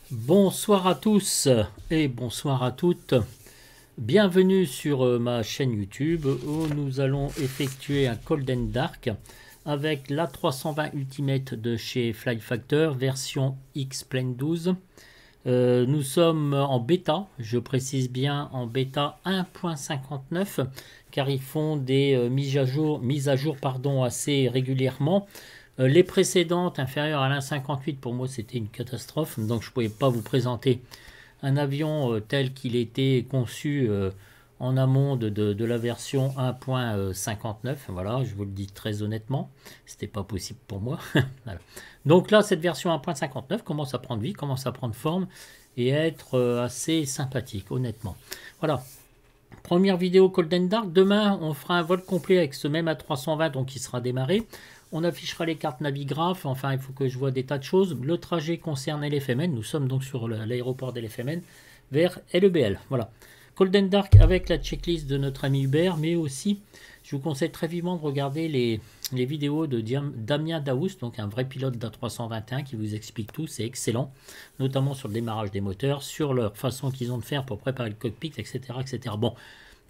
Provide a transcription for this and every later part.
Bonsoir à tous et bonsoir à toutes. Bienvenue sur ma chaîne YouTube où nous allons effectuer un Cold and Dark avec la 320 Ultimate de chez Fly Factor version X-Plane 12. Nous sommes en bêta, je précise bien en bêta 1.59 car ils font des mises à jour assez régulièrement. Les précédentes inférieures à l'1.58 pour moi c'était une catastrophe, donc je ne pouvais pas vous présenter un avion tel qu'il était conçu en amont de la version 1.59. Voilà, je vous le dis très honnêtement, c'était pas possible pour moi. Voilà. Donc là, cette version 1.59 commence à prendre vie, commence à prendre forme et être assez sympathique, honnêtement. Voilà. Première vidéo Cold and Dark. Demain, on fera un vol complet avec ce même A320, donc il sera démarré. On affichera les cartes Navigraph. Enfin, il faut que je vois des tas de choses. Le trajet concerne LFMN. Nous sommes donc sur l'aéroport d'LFMN vers LEBL. Voilà. Cold and Dark avec la checklist de notre ami Hubert, mais aussi, je vous conseille très vivement de regarder les vidéos de Damien Daoust, donc un vrai pilote d'A321 qui vous explique tout. C'est excellent, notamment sur le démarrage des moteurs, sur leur façon qu'ils ont de faire pour préparer le cockpit, etc. etc. Bon.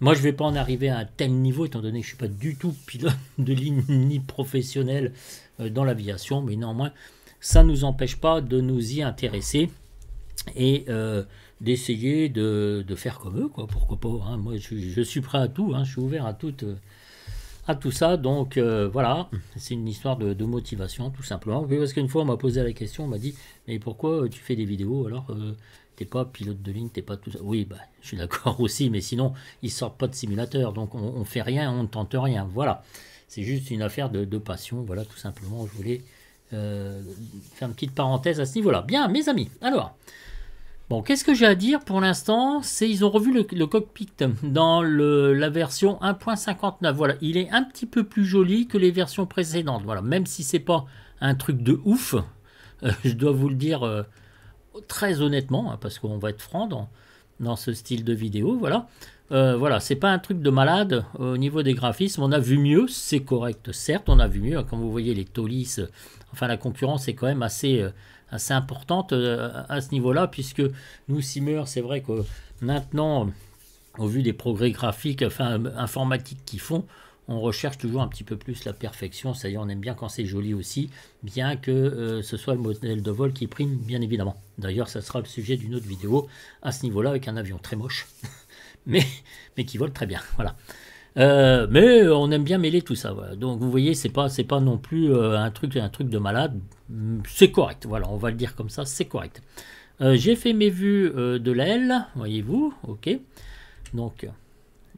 Moi, je ne vais pas en arriver à un tel niveau, étant donné que je ne suis pas du tout pilote de ligne ni professionnel dans l'aviation, mais néanmoins, ça ne nous empêche pas de nous y intéresser et d'essayer de faire comme eux, quoi. Pourquoi pas, hein. Moi, je suis prêt à tout, hein. Je suis ouvert à tout ça, donc voilà, c'est une histoire de motivation, tout simplement. Parce qu'une fois, on m'a posé la question, on m'a dit, mais pourquoi tu fais des vidéos alors t'es pas pilote de ligne, t'es pas tout ça. Oui, bah, je suis d'accord aussi, mais sinon, ils sortent pas de simulateur, donc on fait rien, on ne tente rien. Voilà, c'est juste une affaire de passion, voilà, tout simplement. Je voulais faire une petite parenthèse à ce niveau-là. Bien, mes amis, alors, bon, qu'est-ce que j'ai à dire pour l'instant? C'est ils ont revu le cockpit dans la version 1.59. Voilà, il est un petit peu plus joli que les versions précédentes. Voilà, même si c'est pas un truc de ouf, je dois vous le dire très honnêtement, hein, parce qu'on va être franc dans ce style de vidéo, voilà. Voilà, c'est pas un truc de malade au niveau des graphismes. On a vu mieux, c'est correct, certes, on a vu mieux. Quand vous voyez les Tolis, enfin la concurrence est quand même assez importante à ce niveau-là, puisque nous, Simmer, c'est vrai que maintenant, au vu des progrès graphiques, enfin informatiques qu'ils font, on recherche toujours un petit peu plus la perfection, c'est-à-dire on aime bien quand c'est joli aussi, bien que ce soit le modèle de vol qui prime, bien évidemment. D'ailleurs, ça sera le sujet d'une autre vidéo à ce niveau-là, avec un avion très moche, mais qui vole très bien, voilà. Mais on aime bien mêler tout ça, voilà. Donc vous voyez, c'est pas non plus un truc de malade, c'est correct, voilà, on va le dire comme ça, c'est correct. J'ai fait mes vues de l'aile, voyez-vous, ok, donc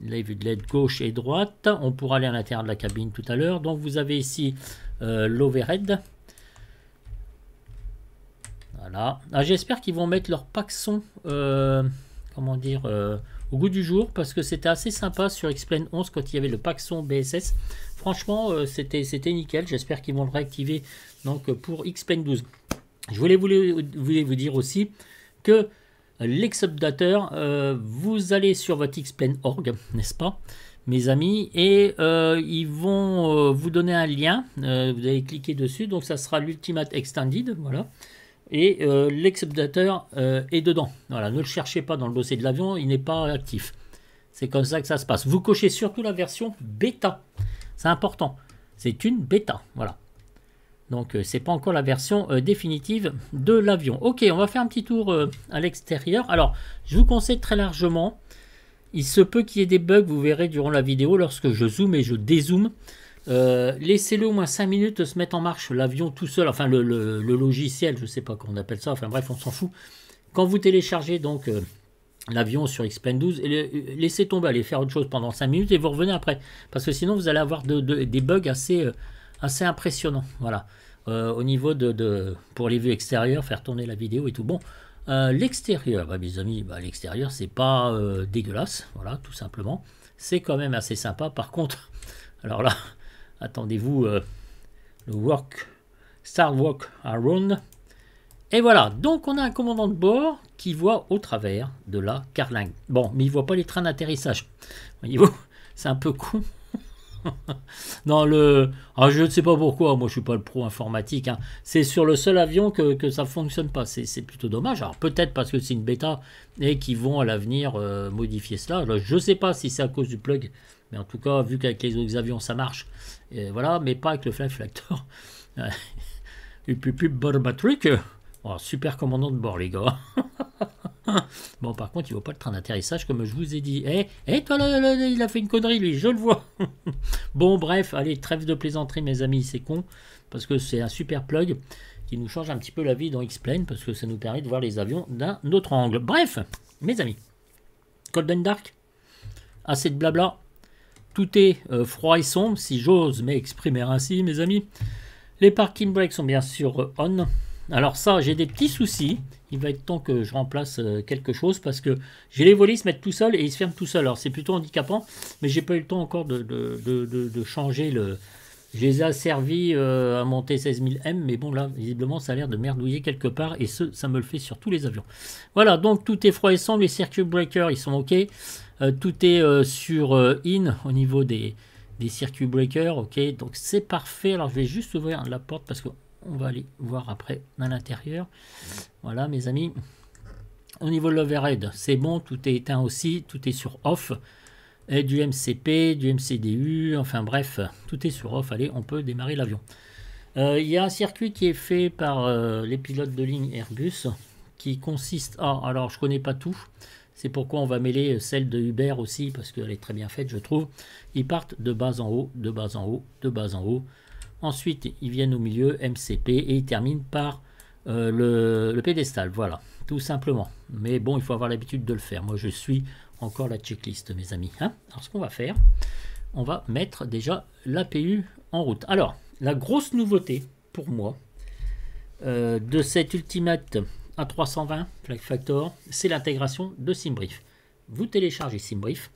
les vues de l'aile gauche et droite. On pourra aller à l'intérieur de la cabine tout à l'heure. Donc vous avez ici l'overhead. Voilà. Ah, j'espère qu'ils vont mettre leur paxon comment dire au goût du jour, parce que c'était assez sympa sur X-Plane 11 quand il y avait le paxon BSS. Franchement, c'était nickel. J'espère qu'ils vont le réactiver donc pour X-Plane 12. Je voulais vous dire aussi que l'ex-updater, vous allez sur votre X-Plane.org, n'est-ce pas, mes amis, et ils vont vous donner un lien, vous allez cliquer dessus, donc ça sera l'Ultimate Extended, voilà, et l'ex-updater est dedans, voilà, ne le cherchez pas dans le dossier de l'avion, il n'est pas actif, c'est comme ça que ça se passe. Vous cochez surtout la version bêta, c'est important, c'est une bêta, voilà. Donc c'est pas encore la version définitive de l'avion. Ok, on va faire un petit tour à l'extérieur. Alors, je vous conseille très largement, il se peut qu'il y ait des bugs, vous verrez durant la vidéo, lorsque je zoome et je dézoome. Laissez-le au moins 5 minutes se mettre en marche, l'avion tout seul, enfin le logiciel, je sais pas comment on appelle ça, enfin bref, on s'en fout. Quand vous téléchargez donc l'avion sur X-Plane 12, laissez tomber, allez faire autre chose pendant 5 minutes et vous revenez après. Parce que sinon vous allez avoir des bugs assez impressionnants, voilà. Au niveau pour les vues extérieures, faire tourner la vidéo et tout. Bon, l'extérieur, bah, mes amis, bah, l'extérieur c'est pas dégueulasse, voilà, tout simplement. C'est quand même assez sympa. Par contre, alors là, attendez-vous, le Star Walk Around. Et voilà, donc on a un commandant de bord qui voit au travers de la carlingue. Bon, mais il voit pas les trains d'atterrissage. Voyez-vous, c'est un peu con. Non, je ne sais pas pourquoi, moi je suis pas le pro informatique, hein. C'est sur le seul avion que ça fonctionne pas, c'est plutôt dommage. Alors peut-être parce que c'est une bêta et qu'ils vont à l'avenir modifier cela. Alors, je sais pas si c'est à cause du plug, mais en tout cas, vu qu'avec les autres avions ça marche, et voilà, mais pas avec le Fly Factor. Et puis Barbatrick, oh, super commandant de bord les gars. Bon, par contre, il vaut pas le train d'atterrissage comme je vous ai dit. Toi là, il a fait une connerie lui, je le vois. Bon, bref, allez, trêve de plaisanterie mes amis, c'est con, parce que c'est un super plug qui nous change un petit peu la vie dans X-Plane, parce que ça nous permet de voir les avions d'un autre angle. Bref, mes amis, Cold and Dark, assez de blabla, tout est froid et sombre, si j'ose m'exprimer ainsi, mes amis. Les parking brakes sont bien sûr on. Alors ça, j'ai des petits soucis. Il va être temps que je remplace quelque chose parce que j'ai les volets se mettent tout seuls et ils se ferment tout seuls. Alors c'est plutôt handicapant, mais j'ai pas eu le temps encore de changer le... Je les ai asservis à monter 16000M, mais bon là, visiblement, ça a l'air de merdouiller quelque part et ça me le fait sur tous les avions. Voilà, donc tout est froid et sombre. Les circuit breakers, ils sont OK. Tout est sur in au niveau des circuit breakers. OK, donc c'est parfait. Alors je vais juste ouvrir la porte parce que on va aller voir après à l'intérieur. Voilà mes amis. Au niveau de l'overhead, c'est bon, tout est éteint aussi, tout est sur off. Et du MCP, du MCDU, enfin bref, tout est sur off. Allez, on peut démarrer l'avion. Il y a un circuit qui est fait par les pilotes de ligne Airbus qui consiste à... Alors je connais pas tout. C'est pourquoi on va mêler celle de Uber aussi parce qu'elle est très bien faite je trouve. Ils partent de bas en haut, de bas en haut, de bas en haut. Ensuite, ils viennent au milieu, MCP, et ils terminent par le pédestal. Voilà, tout simplement. Mais bon, il faut avoir l'habitude de le faire. Moi, je suis encore la checklist, mes amis. Hein. Alors, ce qu'on va faire, on va mettre déjà l'APU en route. Alors, la grosse nouveauté, pour moi, de cette Ultimate A320 Fly Factor, c'est l'intégration de SimBrief. Vous téléchargez SimBrief,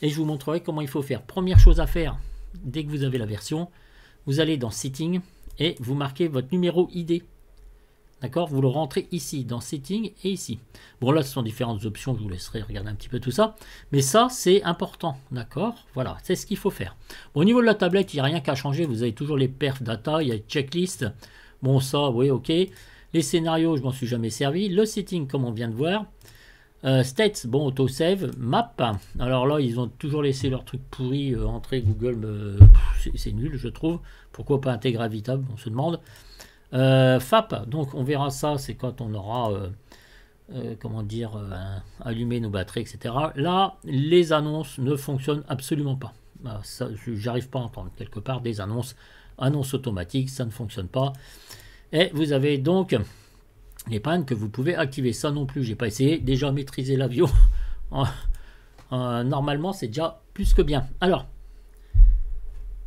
et je vous montrerai comment il faut faire. Première chose à faire, dès que vous avez la version, vous allez dans Setting et vous marquez votre numéro ID. D'accord? Vous le rentrez ici, dans Setting et ici. Bon, là, ce sont différentes options. Je vous laisserai regarder un petit peu tout ça. Mais ça, c'est important. D'accord? Voilà, c'est ce qu'il faut faire. Bon, au niveau de la tablette, il n'y a rien qu'à changer. Vous avez toujours les perf data, il y a les checklists. Bon, ça, oui, ok. Les scénarios, je m'en suis jamais servi. Le Setting, comme on vient de voir. States, bon, autosave, map. Alors là, ils ont toujours laissé leur truc pourri. Entrée Google, c'est nul, je trouve. Pourquoi pas intégrer Habitable, on se demande. FAP, donc on verra ça, c'est quand on aura, comment dire, allumé nos batteries, etc. Là, les annonces ne fonctionnent absolument pas. J'arrive pas à entendre quelque part des annonces automatiques, ça ne fonctionne pas. Et vous avez donc les pannes que vous pouvez activer. Ça non plus, j'ai pas essayé. Déjà maîtriser l'avion, normalement, c'est déjà plus que bien. Alors,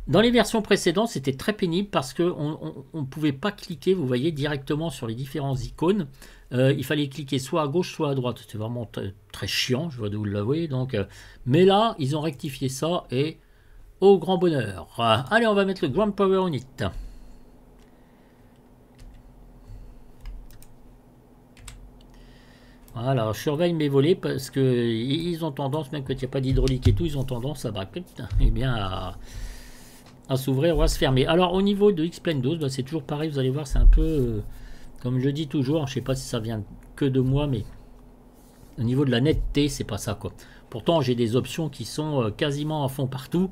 dans les versions précédentes, c'était très pénible parce qu'on ne pouvait pas cliquer, vous voyez, directement sur les différents icônes. Il fallait cliquer soit à gauche, soit à droite. C'était vraiment très chiant, je vois de vous l'avouer. Mais là, ils ont rectifié ça et au grand bonheur. Allez, on va mettre le Ground Power Unit. Voilà, je surveille mes volets parce qu'ils ont tendance, même quand il n'y a pas d'hydraulique et tout, ils ont tendance à braquer, eh bien à s'ouvrir ou à se fermer. Alors au niveau de X-Plane 12, bah, c'est toujours pareil, vous allez voir, c'est un peu, comme je dis toujours, je ne sais pas si ça vient que de moi, mais au niveau de la netteté, c'est pas ça quoi. Pourtant j'ai des options qui sont quasiment à fond partout,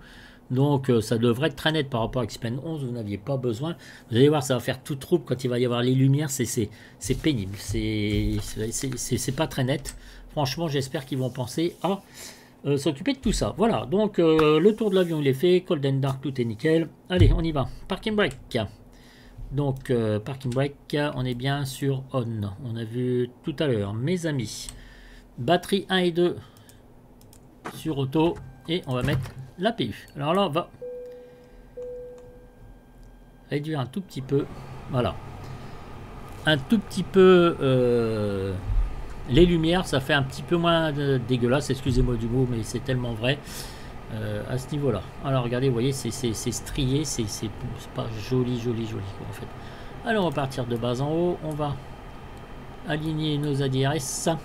donc ça devrait être très net par rapport à X-Plane 11, vous n'aviez pas besoin. Vous allez voir, ça va faire tout trouble quand il va y avoir les lumières, c'est pénible, c'est pas très net. Franchement, j'espère qu'ils vont penser à s'occuper de tout ça. Voilà, donc le tour de l'avion il est fait, Cold and Dark, tout est nickel. Allez, on y va. Parking brake. Donc parking brake, on est bien sur on. On a vu tout à l'heure, mes amis. Batterie 1 et 2 sur auto et on va mettre l'APU. Alors là, on va réduire un tout petit peu. Voilà, un tout petit peu. Les lumières, ça fait un petit peu moins dégueulasse, excusez-moi du mot, mais c'est tellement vrai à ce niveau-là. Alors regardez, vous voyez, c'est strié, c'est pas joli quoi, en fait. Alors on va partir de bas en haut, on va aligner nos ADRS.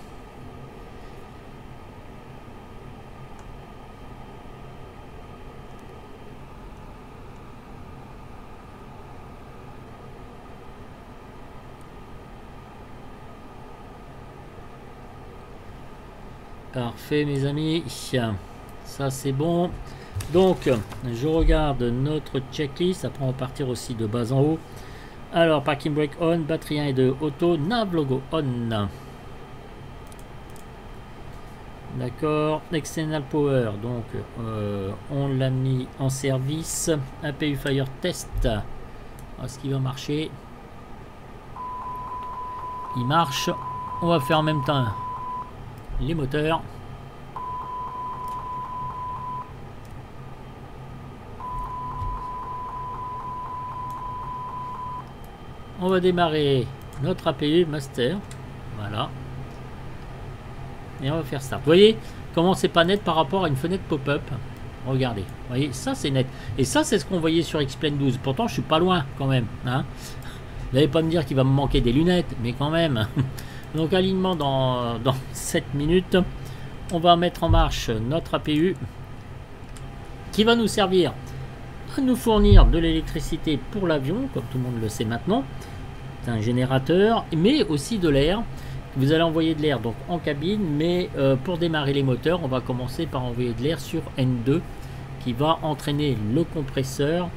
Parfait mes amis. Ça c'est bon. Donc je regarde notre checklist. Après on va partir aussi de bas en haut. Alors parking brake on, batterie 1 et 2 auto, nav logo on. D'accord, external power, donc on l'a mis en service. APU fire test, est-ce qu'il va marcher? Il marche. On va faire en même temps les moteurs. On va démarrer notre APU master, voilà. Et on va faire ça. Vous voyez comment c'est pas net par rapport à une fenêtre pop-up. Regardez, vous voyez, ça c'est net. Et ça c'est ce qu'on voyait sur X-Plane 12. Pourtant je suis pas loin quand même, hein. Vous n'allez pas me dire qu'il va me manquer des lunettes, mais quand même. Donc alignement dans 7 minutes. On va mettre en marche notre APU qui va nous servir à nous fournir de l'électricité pour l'avion, comme tout le monde le sait maintenant. C'est un générateur, mais aussi de l'air. Vous allez envoyer de l'air donc en cabine, mais pour démarrer les moteurs, on va commencer par envoyer de l'air sur N2 qui va entraîner le compresseur.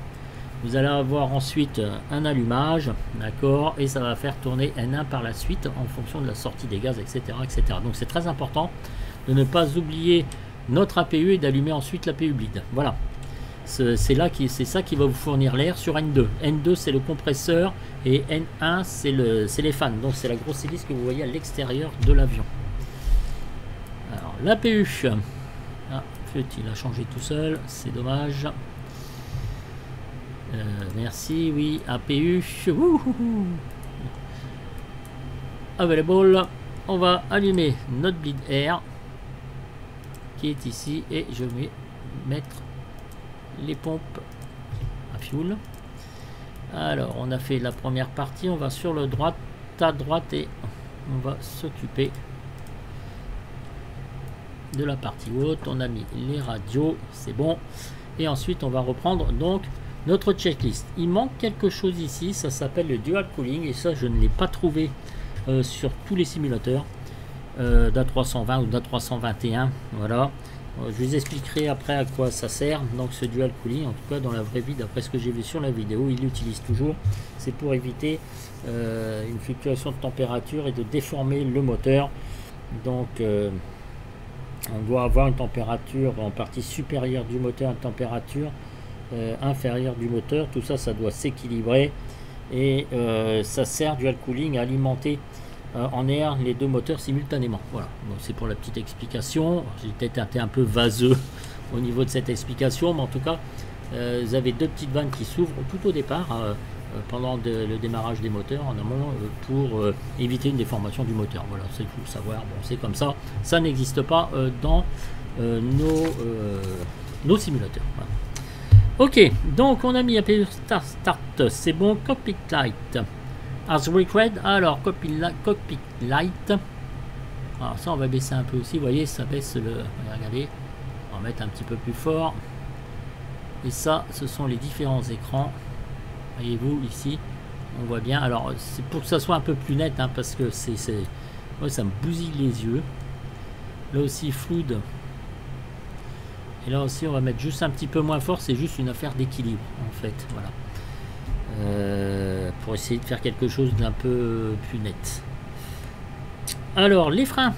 Vous allez avoir ensuite un allumage, d'accord, et ça va faire tourner N1 par la suite en fonction de la sortie des gaz, etc. etc. Donc c'est très important de ne pas oublier notre APU et d'allumer ensuite l'APU bleed. Voilà. C'est ça qui va vous fournir l'air sur N2. N2 c'est le compresseur et N1 c'est les fans. Donc c'est la grosse hélice que vous voyez à l'extérieur de l'avion. Alors l'APU, ah, il a changé tout seul, c'est dommage. Merci, oui, APU. Available. On va allumer notre bleed air qui est ici et je vais mettre les pompes à fuel. Alors on a fait la première partie, on va sur le droite à droite et on va s'occuper de la partie haute. On a mis les radios, c'est bon, et ensuite on va reprendre donc notre checklist. Il manque quelque chose ici, ça s'appelle le dual cooling et ça je ne l'ai pas trouvé sur tous les simulateurs d'A320 ou d'A321. Voilà. Je vous expliquerai après à quoi ça sert. Donc ce dual cooling, en tout cas dans la vraie vie, d'après ce que j'ai vu sur la vidéo, il l'utilise toujours. C'est pour éviter une fluctuation de température et de déformer le moteur. Donc on doit avoir une température en partie supérieure du moteur, une température inférieure du moteur. Tout ça, ça doit s'équilibrer et ça sert dual cooling à alimenter en air les deux moteurs simultanément. Voilà, donc c'est pour la petite explication. J'ai peut-être été un peu vaseux au niveau de cette explication, mais en tout cas vous avez deux petites vannes qui s'ouvrent tout au départ pendant le démarrage des moteurs en amont pour éviter une déformation du moteur. Voilà, c'est faut le savoir. Bon, c'est comme ça, ça n'existe pas dans nos simulateurs. Voilà. Ok, donc on a mis APU start, c'est bon. Cockpit light as required. Alors cockpit light, alors ça on va baisser un peu aussi, vous voyez ça baisse le, regardez, on va mettre un petit peu plus fort, et ça ce sont les différents écrans, voyez-vous ici on voit bien. Alors c'est pour que ça soit un peu plus net, hein, parce que ouais, ça me bousille les yeux. Là aussi fluide, et là aussi on va mettre juste un petit peu moins fort, c'est juste une affaire d'équilibre en fait, voilà. Pour essayer de faire quelque chose d'un peu plus net. Alors les freins,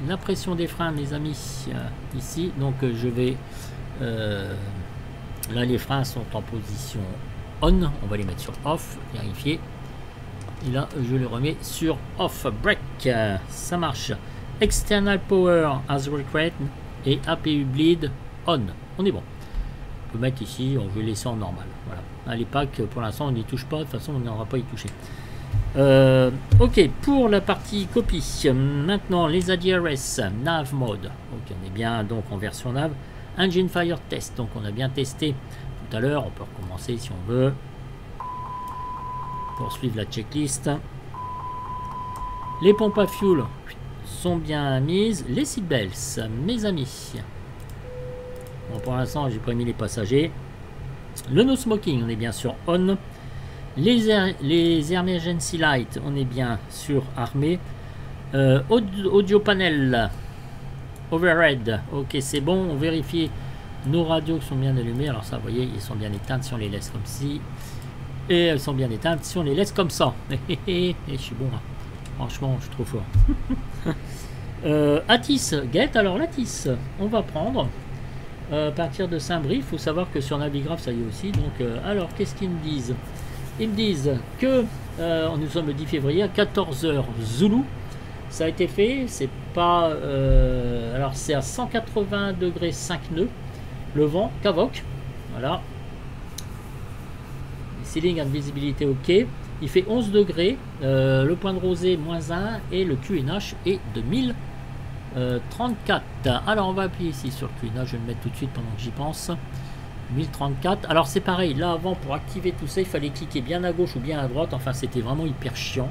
la pression des freins mes amis, ici donc je vais là les freins sont en position on, on va les mettre sur off, vérifier, et là je les remets sur off. Brake, ça marche. External power as required et APU bleed on, on est bon. On peut mettre ici, on veut laisser en normal. Voilà. Les packs, pour l'instant, on n'y touche pas. De toute façon, on n'aura pas y toucher. Ok, pour la partie copie. Maintenant, les ADRS, nav mode. Ok, on est bien donc en version nav. Engine fire test. Donc, on a bien testé tout à l'heure. On peut recommencer si on veut. Poursuivre la checklist. Les pompes à fuel sont bien mises. Les seatbelts, mes amis. Bon, pour l'instant, j'ai pas mis les passagers. Le no smoking, on est bien sur on. Les emergency light, on est bien sur armé. Audio panel, overhead. Ok, c'est bon, on vérifie nos radios qui sont bien allumées. Alors ça, vous voyez, ils sont bien éteintes si on les laisse comme ci. Et elles sont bien éteintes si on les laisse comme ça. Et je suis bon, hein. Franchement, je suis trop fort. Atis, get, alors l'Atis, on va prendre à partir de Saint-Brieuc. Il faut savoir que sur Navigraph, ça y est aussi. Donc, alors, qu'est-ce qu'ils me disent? Ils me disent que nous sommes le 10 février à 14h Zulu. Ça a été fait, c'est pas... alors, c'est à 180 degrés 5 nœuds. Le vent, Kavok. Voilà. Ceiling and visibilité, ok. Il fait 11 degrés. Le point de rosée, moins 1. Et le QNH est de 1034. Alors, on va appuyer ici sur le QNH. Je vais le mettre tout de suite pendant que j'y pense. 1034. Alors, c'est pareil. Là, avant, pour activer tout ça, il fallait cliquer bien à gauche ou bien à droite. Enfin, c'était vraiment hyper chiant.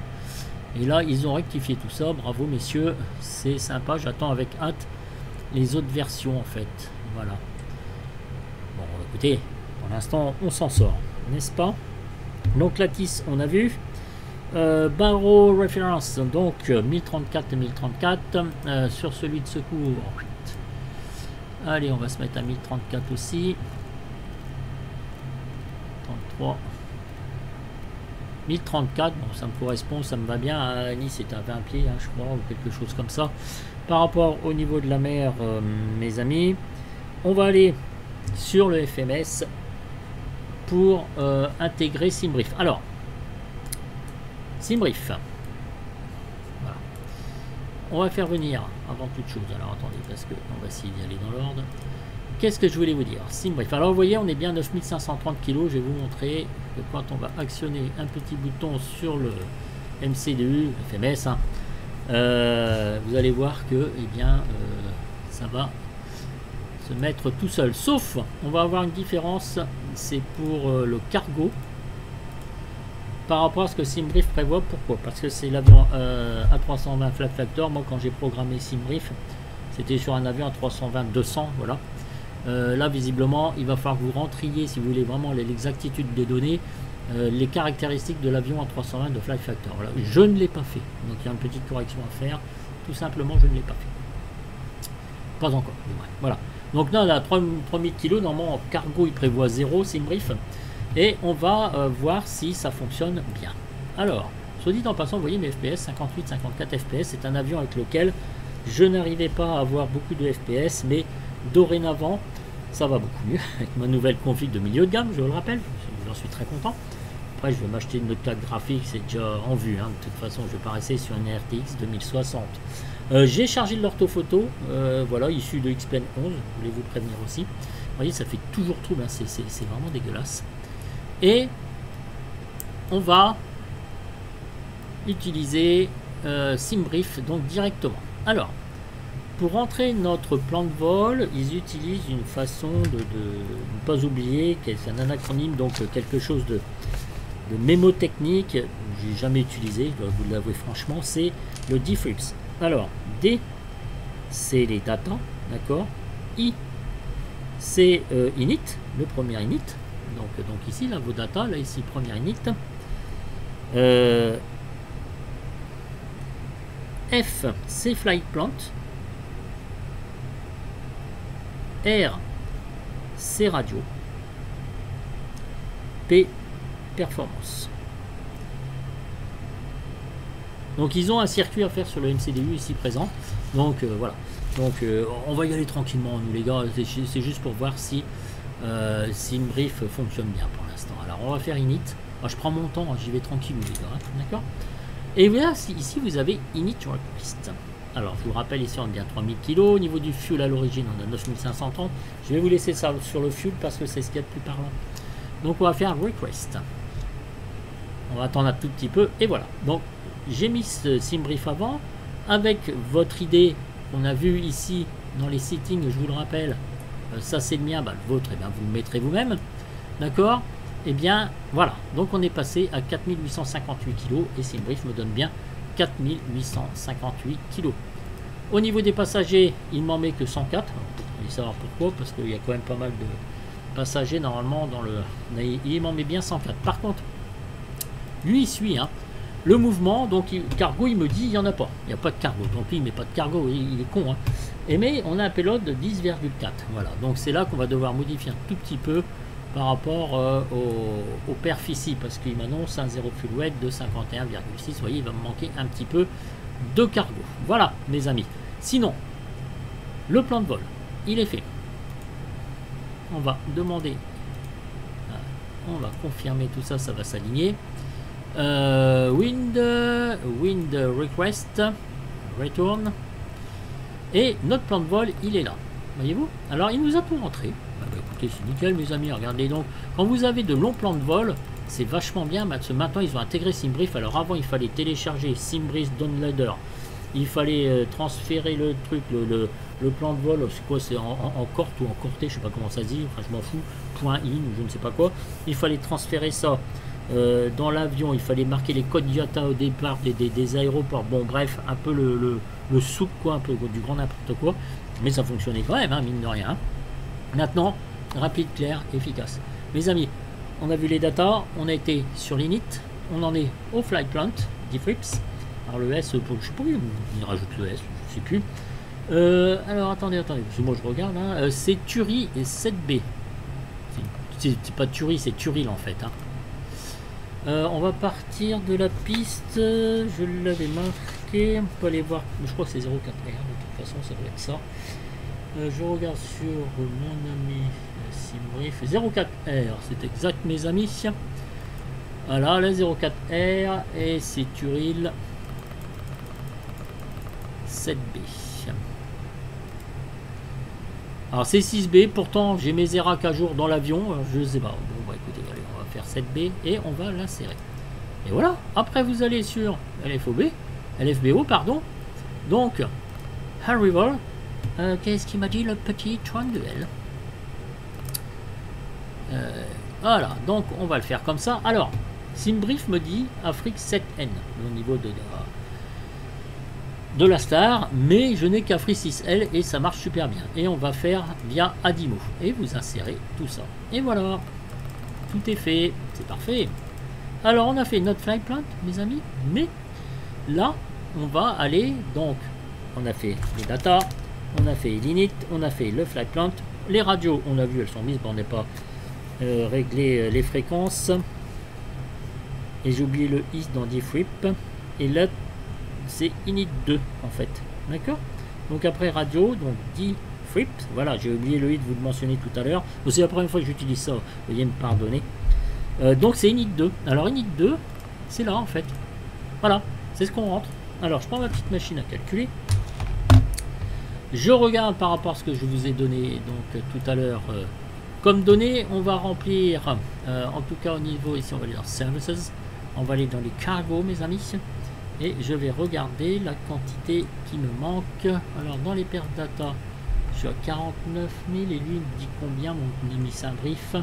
Et là, ils ont rectifié tout ça. Bravo, messieurs. C'est sympa. J'attends avec hâte les autres versions, en fait. Voilà. Bon, écoutez, pour l'instant, on s'en sort. N'est-ce pas? Donc, l'Atis, on a vu. Barrow Reference, donc 1034 et 1034. Sur celui de secours. Allez, on va se mettre à 1034 aussi. 33. 1034, bon, ça me correspond, ça me va bien. À Nice, c'est à 20 pieds, hein, je crois, ou quelque chose comme ça. Par rapport au niveau de la mer, mes amis, on va aller sur le FMS pour intégrer SimBrief. Alors, SimBrief. Voilà. On va faire venir, avant toute chose, alors attendez, parce qu'on va essayer d'y aller dans l'ordre. Qu'est-ce que je voulais vous dire? SimBrief. Alors, vous voyez, on est bien 9530 kg. Je vais vous montrer que quand on va actionner un petit bouton sur le MCDU, FMS, hein, vous allez voir que, eh bien, ça va se mettre tout seul. Sauf, on va avoir une différence, c'est pour le cargo par rapport à ce que SimBrief prévoit. Pourquoi? Parce que c'est l'avion A320 Flat Factor. Moi, quand j'ai programmé SimBrief, c'était sur un avion à 320-200, voilà. Là, visiblement, il va falloir que vous rentriez, si vous voulez vraiment l'exactitude des données, les caractéristiques de l'avion A320 de Flight Factor. Voilà. Je ne l'ai pas fait. Donc, il y a une petite correction à faire. Tout simplement, je ne l'ai pas fait. Pas encore. Voilà. Donc, là, on a 3000 kg. Normalement, en cargo, il prévoit 0, SimBrief. Et on va voir si ça fonctionne bien. Alors, soit dit en passant, vous voyez mes FPS, 58-54 FPS. C'est un avion avec lequel je n'arrivais pas à avoir beaucoup de FPS, mais dorénavant, ça va beaucoup mieux avec ma nouvelle config de milieu de gamme, je le rappelle. J'en suis très content. Après, je vais m'acheter une autre plaque graphique, c'est déjà en vue. Hein. De toute façon, je vais pas rester sur une RTX 2060. J'ai chargé de l'orthophoto, voilà, issu de Xpen 11. Je voulais vous prévenir aussi. Vous voyez, ça fait toujours trouble, hein. C'est vraiment dégueulasse. Et on va utiliser SimBrief donc directement. Alors, pour rentrer notre plan de vol, ils utilisent une façon de ne pas oublier, c'est un acronyme, donc quelque chose de mémotechnique, j'ai jamais utilisé, je dois vous l'avouer franchement, c'est le diffrips. Alors, D, c'est les data, d'accord. I, c'est init, le premier init. Donc ici, là, vos data, là, ici, premier init. F, c'est flight plant. R, c'est radio. P, performance. Donc ils ont un circuit à faire sur le MCDU ici présent. Donc voilà. Donc on va y aller tranquillement, nous les gars. C'est juste pour voir si SimBrief fonctionne bien pour l'instant. Alors on va faire init. Alors, je prends mon temps, j'y vais tranquille les gars. Hein, d'accord. Et voilà, ici vous avez init request. Alors, je vous rappelle, ici, on a bien 3000 kg. Au niveau du fuel, à l'origine, on a 9530. Je vais vous laisser ça sur le fuel parce que c'est ce qu'il y a de plus parlant. Donc, on va faire request. On va attendre un tout petit peu. Et voilà. Donc, j'ai mis ce SimBrief avant. Avec votre idée qu'on a vu ici dans les settings, je vous le rappelle. Ça, c'est le mien. Bah, le vôtre, eh bien, vous le mettrez vous-même. D'accord. Eh bien, voilà. Donc, on est passé à 4858 kg. Et SimBrief me donne bien 4858 kg. Au niveau des passagers, il m'en met que 104. Vous allez savoir pourquoi, parce qu'il y a quand même pas mal de passagers normalement dans le... Il m'en met bien 104. Par contre, lui il suit hein, le mouvement, donc cargo il me dit il n'y en a pas. Il n'y a pas de cargo. Donc lui il met pas de cargo, il est con. Hein. Et mais on a un payload de 10,4. Voilà, donc c'est là qu'on va devoir modifier un tout petit peu par rapport au perf ici, parce qu'il m'annonce un 0 fuel weight de 51,6. Vous voyez, il va me manquer un petit peu de cargo. Voilà, mes amis. Sinon, le plan de vol, il est fait. On va demander, on va confirmer tout ça, ça va s'aligner. Wind request, return. Et notre plan de vol, il est là. Voyez-vous? Alors, il nous a tout rentré. Écoutez, c'est nickel, mes amis. Regardez donc. Quand vous avez de longs plans de vol, c'est vachement bien. Parce que maintenant, ils ont intégré SimBrief. Alors, avant, il fallait télécharger SimBrief Downloader. Il fallait transférer le truc, le plan de vol. C'est quoi? C'est en corte ou en corté? Je sais pas comment ça se dit. Enfin, je m'en fous. Point in ou je ne sais pas quoi. Il fallait transférer ça. Dans l'avion, il fallait marquer les codes IATA au départ des aéroports. Bon, bref, un peu le souk, quoi, un peu du grand n'importe quoi. Mais ça fonctionnait quand même, hein, mine de rien. Maintenant, rapide, clair, efficace. Mes amis, on a vu les datas, on a été sur l'init, on en est au flight plant, diffrips. Alors le S, je sais pas, il rajoute le S, je sais plus. Alors attendez, parce que moi je regarde, hein, c'est Turi et 7B. C'est pas Turi, c'est Turil en fait. Hein. On va partir de la piste, je l'avais marqué, on peut aller voir, je crois que c'est 04R, de toute façon ça doit être ça. Je regarde sur mon ami SimBrief, 04R, c'est exact mes amis. Voilà, la 04R et c'est Turil 7B. Alors c'est 6B, pourtant j'ai mes ERAC à jour dans l'avion, je sais pas. Bon bah écoutez, allez, on va faire 7B et on va l'insérer. Et voilà, après vous allez sur LFBO, pardon. Donc, Arrival, qu'est-ce qu'il m'a dit le petit Trondel? Voilà, donc on va le faire comme ça. Alors, SimBrief me dit Afrique 7N au niveau de la star, mais je n'ai qu'Afrique 6L et ça marche super bien. Et on va faire via Adimo et vous insérez tout ça. Et voilà, tout est fait, c'est parfait. Alors on a fait notre flight plan, mes amis, mais là on va aller, donc on a fait les data, on a fait l'init, on a fait le flight plan, les radios, on a vu, elles sont mises, on n'est pas réglé les fréquences. Et j'ai oublié le is dans diffrip. Et là c'est init 2 en fait, d'accord. Donc après radio, donc diffrip, voilà, j'ai oublié le i de vous le mentionner tout à l'heure, c'est la première fois que j'utilise ça, veuillez me pardonner. Donc c'est init 2, alors init 2 c'est là en fait, voilà, c'est ce qu'on rentre. Alors je prends ma petite machine à calculer, je regarde par rapport à ce que je vous ai donné donc tout à l'heure comme données. On va remplir en tout cas au niveau ici, on va aller dans services, on va aller dans les cargos mes amis. Et je vais regarder la quantité qui me manque. Alors dans les pertes data, je suis à 49 000 et lui il me dit combien mon ami SimBrief.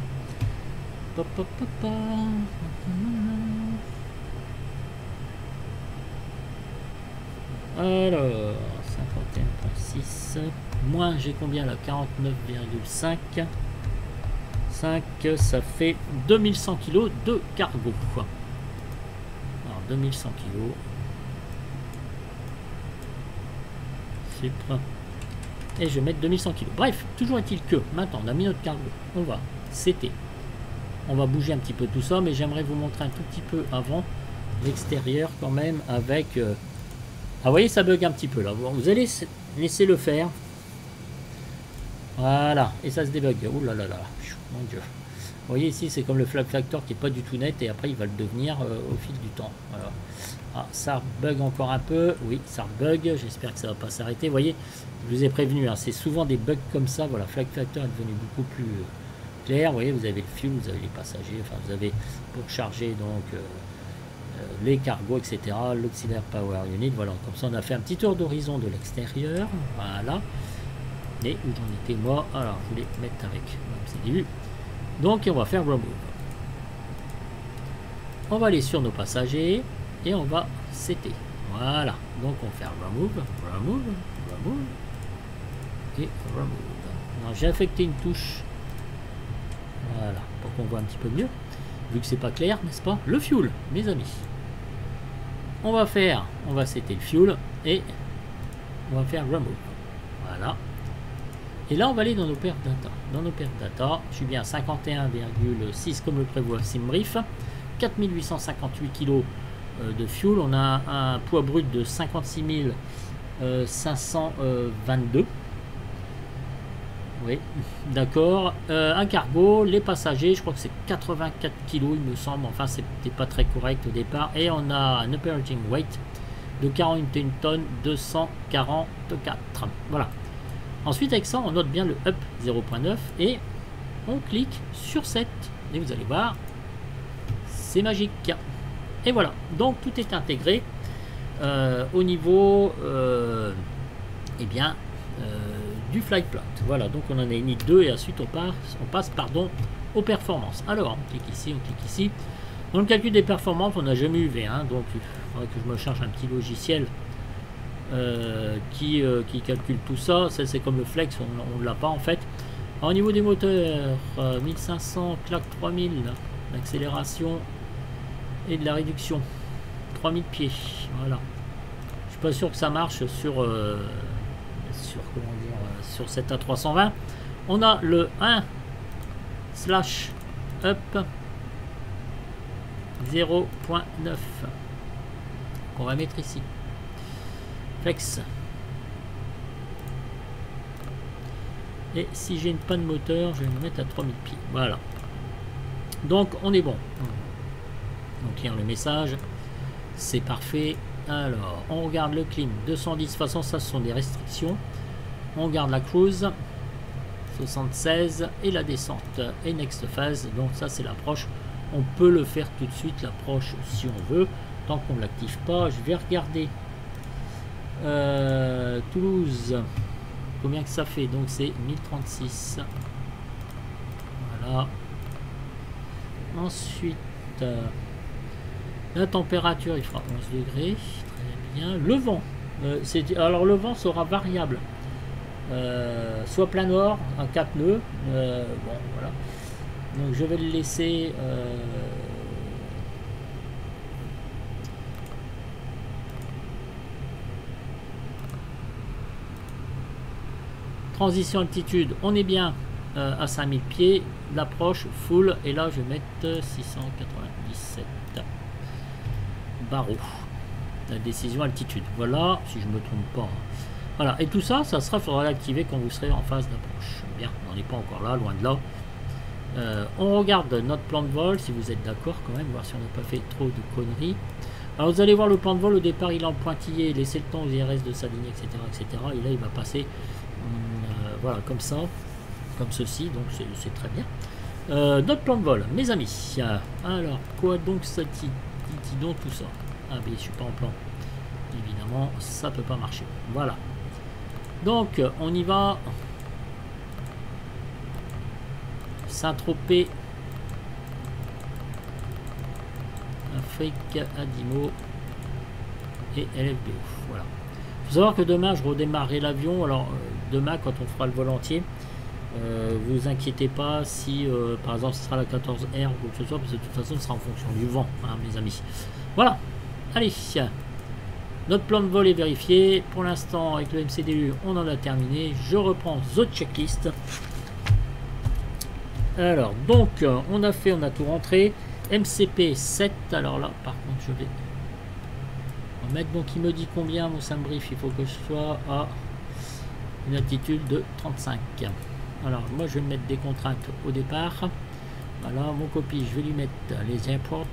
Alors 51,6 moins j'ai combien là, 49,5. 5, ça fait 2100 kg de cargo. Alors 2100 kg. Et je vais mettre 2100 kg. Bref, toujours est-il que maintenant on a mis notre cargo, on va on va bouger un petit peu tout ça, mais j'aimerais vous montrer un tout petit peu avant l'extérieur quand même avec ah vous voyez ça bug un petit peu là, vous allez laisser le faire, voilà, et ça se débug. Ouh là là là, mon dieu, vous voyez ici c'est comme le flag factor qui est pas du tout net et après il va le devenir au fil du temps. Voilà. Ah, ça bug encore un peu, oui ça bug, j'espère que ça va pas s'arrêter. Vous voyez, je vous ai prévenu, hein, c'est souvent des bugs comme ça. Voilà, flag factor est devenu beaucoup plus clair. Vous voyez, vous avez le fuel, vous avez les passagers, enfin vous avez pour charger donc les cargos, etc. L'auxiliaire power unit. Voilà, comme ça on a fait un petit tour d'horizon de l'extérieur. Voilà, et où j'en étais moi, alors je voulais mettre avec MCDU. Donc on va faire remove, on va aller sur nos passagers et on va setter. Voilà, donc on fait remove et remove. J'ai affecté une touche, voilà, pour qu'on voit un petit peu mieux, vu que c'est pas clair, n'est-ce pas? Le fuel, mes amis, on va setter le fuel et on va faire remove. Voilà. Et là, on va aller dans nos pertes data. Dans nos pertes data, je suis bien à 51,6 comme le prévoit SimBrief. 4858 kg de fuel. On a un poids brut de 56 522. Oui, d'accord. Un cargo, les passagers, je crois que c'est 84 kg, il me semble. Enfin, c'était pas très correct au départ. Et on a un operating weight de 41 tonnes 244. Voilà. Ensuite, avec ça, on note bien le up 0.9 et on clique sur 7. Et vous allez voir, c'est magique. Et voilà. Donc, tout est intégré au niveau eh bien, du flight plot. Voilà. Donc, on en a une 2 et ensuite, on passe aux performances. Alors, on clique ici, on clique ici. Dans le calcul des performances, on n'a jamais eu V1. Donc, il faudrait que je me charge un petit logiciel qui calcule tout ça. Ça c'est comme le flex, on ne l'a pas en fait. Alors, au niveau des moteurs, 1500, claque 3000, l'accélération et de la réduction, 3000 pieds. Voilà. Je suis pas sûr que ça marche sur sur cette A320. On a le 1/up 0.9 qu'on va mettre ici. Flex. Et si j'ai une panne moteur, je vais me mettre à 3000 pieds. Voilà. Donc on est bon. Donc lire le message. C'est parfait. Alors, on regarde le clim. 210, de toute façon, ça ce sont des restrictions. On regarde la cruise. 76 et la descente. Et next phase. Donc ça c'est l'approche. On peut le faire tout de suite, l'approche, si on veut. Tant qu'on ne l'active pas, je vais regarder. Toulouse, combien que ça fait? Donc c'est 1036. Voilà. Ensuite, la température, il fera 11 degrés. Très bien. Le vent, alors le vent sera variable. Soit plein nord, un 4 nœuds. Bon, voilà. Donc je vais le laisser. Transition altitude, on est bien à 5000 pieds. L'approche full, et là je vais mettre 697 barreaux. La décision altitude. Voilà, si je me trompe pas. Voilà, et tout ça, ça faudra l'activer quand vous serez en phase d'approche. Bien, on n'est pas encore là, loin de là. On regarde notre plan de vol, si vous êtes d'accord quand même, voir si on n'a pas fait trop de conneries. Alors vous allez voir le plan de vol, au départ il est en pointillé, laissez le temps aux IRS de s'aligner, etc., etc. Et là il va passer, voilà, comme ça, comme ceci, donc c'est très bien. Notre plan de vol, mes amis. Alors, quoi donc ça dit donc tout ça? Ah mais je suis pas en plan. Évidemment, ça peut pas marcher. Voilà. Donc, on y va. Saint-Tropez, Afrique, Adimo et LFBO. Voilà. Il faut savoir que demain, je redémarrerai l'avion. Alors, demain, quand on fera le vol entier, vous inquiétez pas si, par exemple, ce sera la 14R ou quoi que ce soit, parce que de toute façon, ce sera en fonction du vent, hein, mes amis. Voilà. Allez. Notre plan de vol est vérifié. Pour l'instant, avec le MCDU, on en a terminé. Je reprends The Checklist. Alors, donc, on a tout rentré. MCP 7. Alors là, par contre, je vais mettre, donc il me dit combien mon SimBrief. Il faut que je sois à une altitude de 35. Alors, moi, je vais mettre des contraintes au départ. Voilà, mon copie, je vais lui mettre les airports.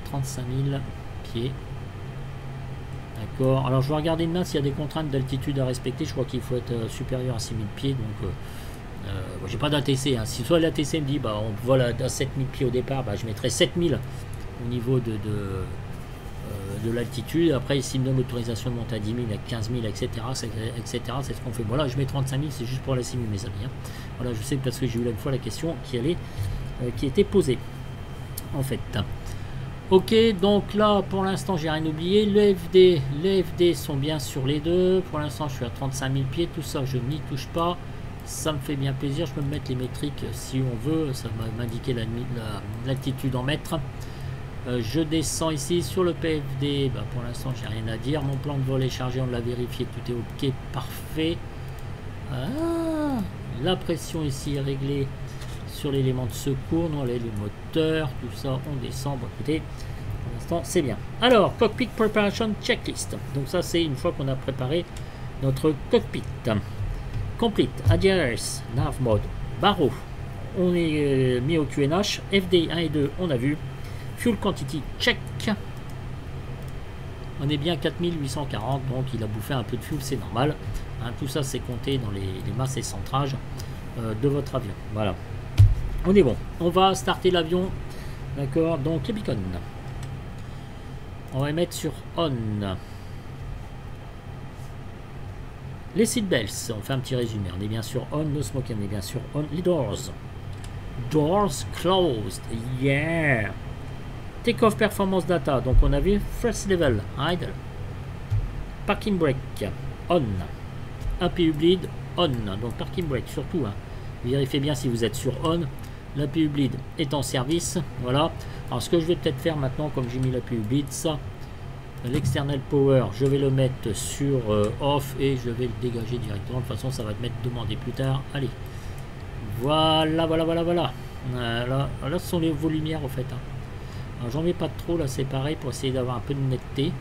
35 000 pieds. D'accord. Alors, je vais regarder maintenant s'il y a des contraintes d'altitude à respecter. Je crois qu'il faut être supérieur à 6000 pieds. Donc, j'ai pas d'ATC. Hein. Si soit l'ATC me dit, bah, on vole à 7000 pieds au départ, bah, je mettrai 7000 au niveau de l'altitude. Après, s'il me donne l'autorisation de monter à 10 000, à 15 000, etc., c'est ce qu'on fait. Voilà, je mets 35 000, c'est juste pour la simu, mes amis. Hein. Voilà, je sais parce que j'ai eu là une fois la question qui était posée. En fait. Ok, donc là, pour l'instant, j'ai rien oublié. Les FD sont bien sur les deux. Pour l'instant, je suis à 35 000 pieds. Tout ça, je n'y touche pas. Ça me fait bien plaisir. Je peux me mettre les métriques si on veut. Ça va m'indiquer l'altitude en mètres. Je descends ici sur le PFD. Bah, pour l'instant, j'ai rien à dire. Mon plan de vol est chargé, on l'a vérifié, tout est ok, parfait. Ah, la pression ici est réglée sur l'élément de secours. Nous, on a les moteurs, tout ça, on descend. Bon, écoutez, pour l'instant, c'est bien. Alors, cockpit preparation checklist. Donc ça, c'est une fois qu'on a préparé notre cockpit. Complete, ADRS, nav mode, barreau. On est mis au QNH. FD 1 et 2, on a vu. Fuel quantity, check. On est bien 4840, donc il a bouffé un peu de fuel, c'est normal. Hein, tout ça, c'est compté dans les masses et centrages de votre avion. Voilà. On est bon. On va starter l'avion. D'accord. Donc, les beacons. On va les mettre sur on. Les seatbelts. On fait un petit résumé. On est bien sûr on. No smoking. On est bien sûr on. Les doors. Doors closed. Yeah. Take-off performance data. Donc, on a vu first level. Idle. Parking brake. On. APU bleed. On. Donc, parking brake. Surtout. Hein. Vérifiez bien si vous êtes sur on. L'APU bleed est en service. Voilà. Alors, ce que je vais peut-être faire maintenant, comme j'ai mis l'APU bleed, ça, l'external power, je vais le mettre sur off et je vais le dégager directement. De toute façon, ça va te mettre demandé plus tard. Allez. Voilà, voilà, voilà, voilà. Là, ce sont vos lumières, en fait. Hein. Alors, j'en mets pas trop, là, c'est pareil, pour essayer d'avoir un peu de netteté.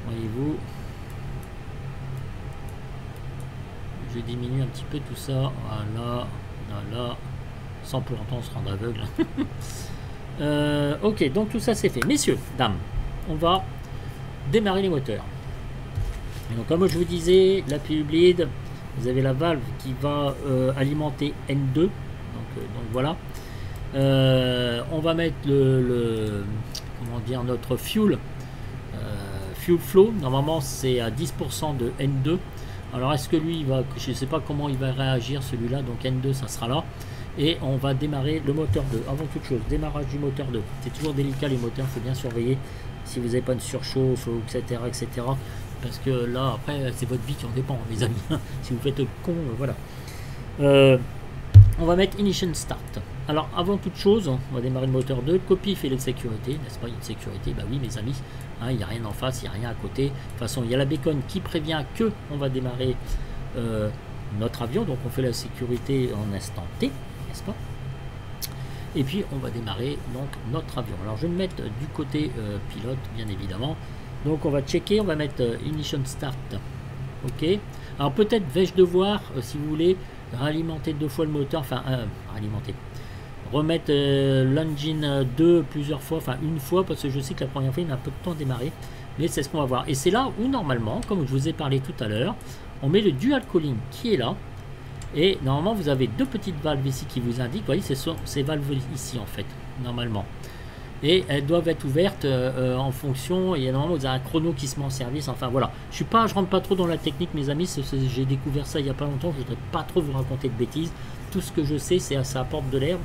Voyez-vous. Je diminue un petit peu tout ça. Voilà. Voilà. Sans pour autant se rendre aveugle. Ok, donc tout ça c'est fait. Messieurs, dames, on va démarrer les moteurs. Et donc comme je vous disais, la PU bleed, vous avez la valve qui va alimenter N2. Donc voilà. On va mettre comment dire, notre fuel flow. Normalement c'est à 10% de N2. Alors est-ce que lui il va, je ne sais pas comment il va réagir celui-là, donc N2 ça sera là. Et on va démarrer le moteur 2. Avant toute chose, démarrage du moteur 2. C'est toujours délicat les moteurs, il faut bien surveiller si vous n'avez pas une surchauffe, etc., etc. Parce que là, après, c'est votre vie qui en dépend, les amis. Si vous faites le con, voilà. On va mettre Ignition Start. Alors, avant toute chose, on va démarrer le moteur 2. Copie filet de sécurité, n'est-ce pas? Une sécurité, bah oui, mes amis. Il n'y a rien en face, il n'y a rien à côté. De toute façon, il y a la beacon qui prévient que on va démarrer notre avion. Donc, on fait la sécurité en instant T. Pas. Et puis on va démarrer donc notre avion. Alors je vais me mettre du côté pilote bien évidemment. Donc on va checker, on va mettre Ignition Start. Ok. Alors peut-être vais-je devoir, si vous voulez, réalimenter 2 fois le moteur, enfin réalimenter. Remettre l'engine 2 plusieurs fois, enfin une fois, parce que je sais que la première fois il a un peu de temps à démarrer. Mais c'est ce qu'on va voir. Et c'est là où normalement, comme je vous ai parlé tout à l'heure, on met le dual cooling qui est là. Et normalement, vous avez 2 petites valves ici qui vous indiquent. Vous voyez, c'est ces valves ici, en fait, normalement. Et elles doivent être ouvertes en fonction. Et normalement, vous avez un chrono qui se met en service. Enfin, voilà. Je rentre pas trop dans la technique, mes amis. J'ai découvert ça il n'y a pas longtemps. Je ne voudrais pas trop vous raconter de bêtises. Tout ce que je sais, c'est que ça apporte de l'air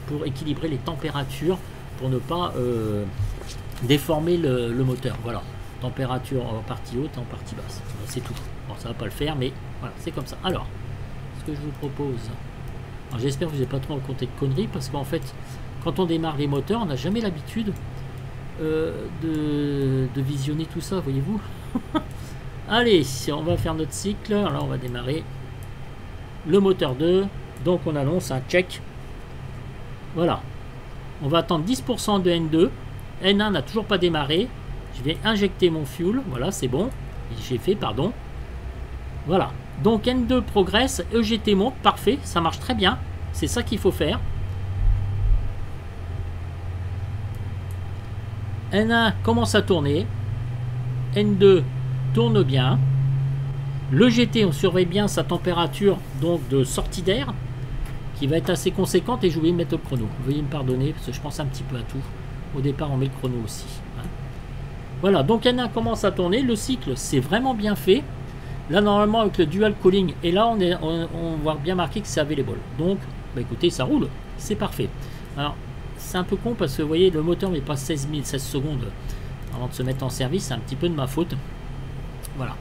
pour équilibrer les températures, pour ne pas déformer le moteur. Voilà. Température en partie haute et en partie basse. C'est tout. Bon, ça ne va pas le faire, mais voilà, c'est comme ça. Alors. Que je vous propose. J'espère que vous n'avez pas trop raconté de conneries parce qu'en fait, quand on démarre les moteurs, on n'a jamais l'habitude de visionner tout ça, voyez-vous. Allez, on va faire notre cycle. Alors, on va démarrer le moteur 2. Donc, on annonce un check. Voilà. On va attendre 10% de N2. N1 n'a toujours pas démarré. Je vais injecter mon fuel. Voilà, c'est bon. J'ai fait, pardon. Voilà. Donc N2 progresse, EGT monte, parfait, ça marche très bien. C'est ça qu'il faut faire. N1 commence à tourner. N2 tourne bien. L'EGT, on surveille bien sa température donc de sortie d'air qui va être assez conséquente et je vais mettre le chrono. Veuillez me pardonner parce que je pense un petit peu à tout. Au départ, on met le chrono aussi. Hein. Voilà, donc N1 commence à tourner. Le cycle, c'est vraiment bien fait. Là, normalement, avec le dual cooling, et là, on voit bien marqué que c'est available. Donc, bah, écoutez, ça roule. C'est parfait. Alors, c'est un peu con parce que, vous voyez, le moteur met pas 16 secondes avant de se mettre en service. C'est un petit peu de ma faute. Voilà.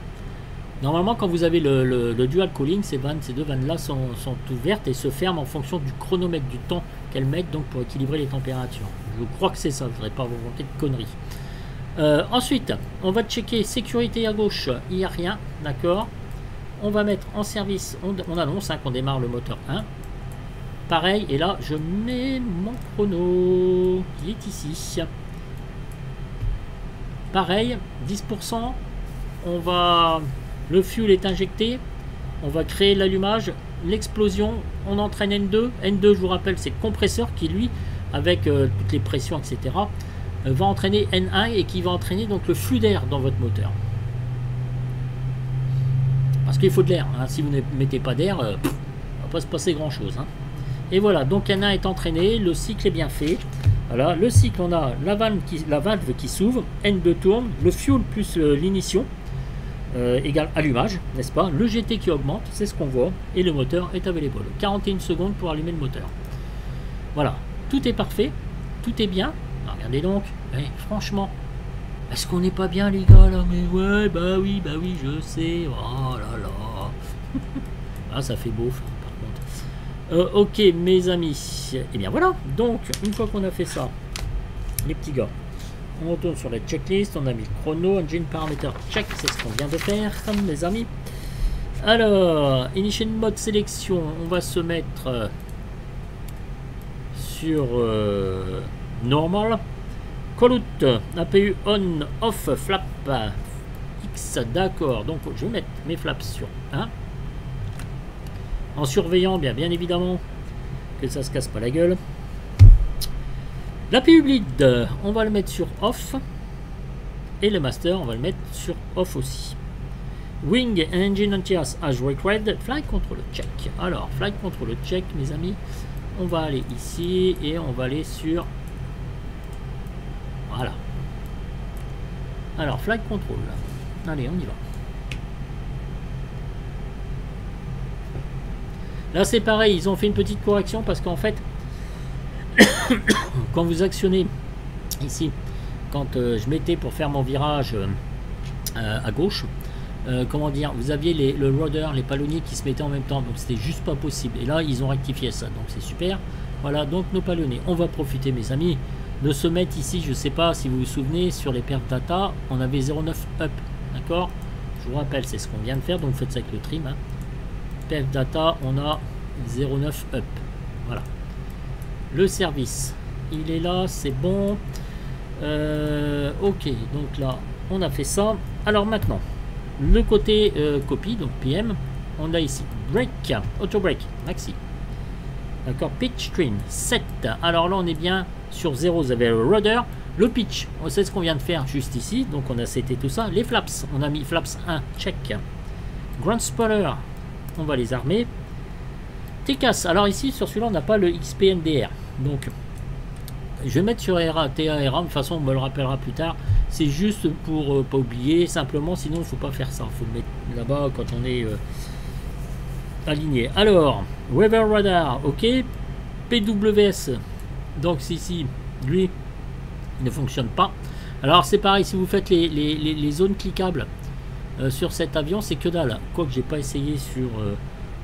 Normalement, quand vous avez le dual cooling, ces 2 vannes-là sont ouvertes et se ferment en fonction du chronomètre du temps qu'elles mettent donc pour équilibrer les températures. Je crois que c'est ça, je ne voudrais pas vous raconter de conneries. Ensuite, on va checker sécurité à gauche, il n'y a rien, d'accord. On va mettre en service, on annonce qu'on démarre le moteur 1. Pareil, et là, je mets mon chrono qui est ici. Pareil, 10%, le fuel est injecté, on va créer l'allumage, l'explosion, on entraîne N2. N2, je vous rappelle, c'est le compresseur qui, lui, avec toutes les pressions, etc., va entraîner N1 et qui va entraîner donc le flux d'air dans votre moteur. Parce qu'il faut de l'air, hein. Si vous ne mettez pas d'air, il ne va pas se passer grand chose. Hein. Et voilà, donc N1 est entraîné, le cycle est bien fait. Voilà, le cycle, on a la valve qui s'ouvre, N2 tourne, le fuel plus l'ignition égale allumage, n'est-ce pas? Le GT qui augmente, c'est ce qu'on voit, et le moteur est available. 41 secondes pour allumer le moteur. Voilà, tout est parfait, tout est bien. Regardez donc, franchement, est-ce qu'on n'est pas bien les gars là? Mais ouais, bah oui, je sais. Oh là là. Ah, ça fait beau par contre. Ok mes amis, et bien voilà, donc une fois qu'on a fait ça, les petits gars, on retourne sur la checklist, on a mis le chrono, engine parameter check, c'est ce qu'on vient de faire mes amis. Alors, initial mode sélection, on va se mettre sur normal. Callout, APU on, off, flap, X, d'accord. Donc je vais mettre mes flaps sur 1. En surveillant bien évidemment que ça se casse pas la gueule. L'APU bleed, on va le mettre sur off. Et le master, on va le mettre sur off aussi. Wing and engine anti-as as required. Flight control check. Alors, flight control check mes amis. On va aller ici et on va aller sur... Voilà. Alors, flight control. Allez, on y va. Là, c'est pareil, ils ont fait une petite correction parce qu'en fait, quand vous actionnez ici, quand je mettais pour faire mon virage à gauche, comment dire, vous aviez le rudder, les palonniers qui se mettaient en même temps, donc c'était juste pas possible. Et là, ils ont rectifié ça, donc c'est super. Voilà, donc nos palonniers. On va profiter, mes amis, de se mettre ici, je sais pas si vous vous souvenez, sur les perf data, on avait 0,9 up, d'accord? Je vous rappelle, c'est ce qu'on vient de faire, donc faites ça avec le trim. Hein. Perf data, on a 0,9 up, voilà. Le service, il est là, c'est bon. Ok, donc là, on a fait ça. Alors maintenant, le côté copie, donc PM, on a ici break, auto break, maxi. D'accord, pitch trim 7. Alors là, on est bien sur 0. Vous avez le rudder, le pitch, c'est ce qu'on vient de faire juste ici. Donc on a seté tout ça. Les flaps, on a mis flaps 1, check. Ground spoiler, on va les armer. TCAS, alors ici sur celui-là, on n'a pas le XPNDR. Donc je vais mettre sur TARA, de toute façon, on me le rappellera plus tard. C'est juste pour pas oublier, simplement, sinon il ne faut pas faire ça. Il faut le mettre là-bas quand on est aligné. Alors, Weather Radar, ok. PWS, donc ici, lui, il ne fonctionne pas. Alors c'est pareil, si vous faites les zones cliquables sur cet avion, c'est que dalle. Quoique j'ai pas essayé sur